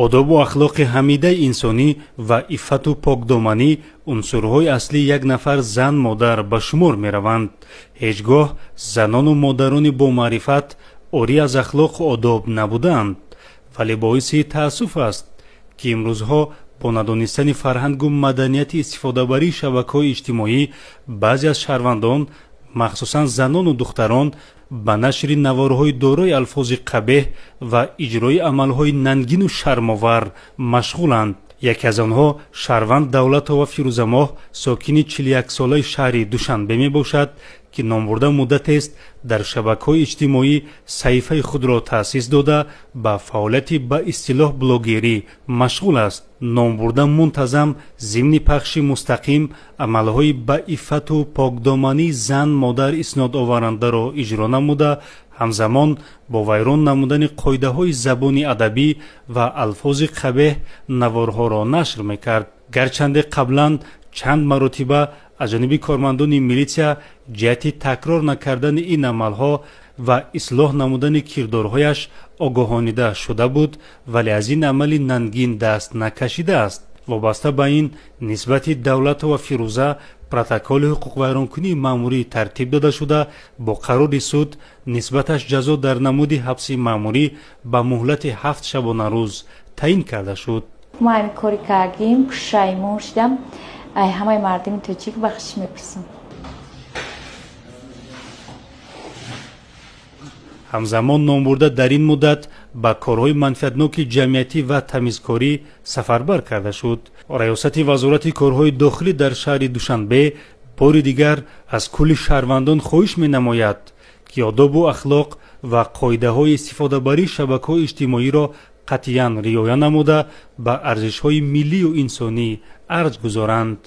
одобу ахлоқи ҳамидаи инсонӣ ва иффату покдоманӣ унсурҳои аслии як нафар зан модар ба шумор мераванд. ҳеҷ гоҳ занону модарони бомаърифат орӣ аз ахлоқу одоб набудаанд, вале боиси таассуф аст ки имрӯзҳо бо надонистани фарҳангу маданияти истифодабарии шабакаҳои иҷтимоӣ баъзе аз шаҳрвандон, махсусан занону духтарон, ба нашри наворҳои дорои алфози қабеҳ ва иҷрои амалҳои нангину шармовар машғуланд. яке аз онҳо шаҳрванд Давлатова Фирӯзамоҳ, сокини 41-солаи шаҳри Душанбе мебошад, ки номбурда муддатест дар шабакаҳои иҷтимоӣ саҳифаи худро таъсис дода ба фаъолияти ба истилоҳ блогерӣ машғул аст. номбурда мунтазам зимни пахши мустақим амалҳои ба иффату покдомании зан модар иснодоварандаро иҷро намуда, ҳамзамон бо вайрон намудани қоидаҳои забони адабӣ ва алфози қабеҳ наворҳоро нашр мекард. гарчанде қаблан чанд маротиба аз ҷониби кормандони милитсия ҷиҳати такрор накардани ин амалҳо ва ислоҳ намудани кирдорҳояш огоҳонида шуда буд, вале аз ин амали нангин даст накашидааст. вобаста ба ин нисбати Давлатова Фирӯза протоколи ҳуқуқвайронкунии маъмурӣ тартиб дода шуда, бо қарори суд нисбаташ ҷазо дар намуди ҳабси маъмурӣ ба муҳлати 7 шабона рӯз таъин карда шуд. мо ҳамин кори кардем, пушаймон шудам. ҳамаи мардуми тоҷик бахшиш мепурсам. ҳамзамон номбурда дар ин муддат ба корҳои манфиатноки ҷамъиятӣ ва тамизкорӣ сафарбар карда шуд. раёсати вазорати корҳои дохилӣ дар шаҳри Душанбе бори дигар аз кулли шаҳрвандон хоҳиш менамояд, ки одобу ахлоқ ва қоидаҳои истифодабарии шабакаҳои иҷтимоиро қатъиян риоя намуда ба арзишҳои миллию инсонӣ арз гузоранд.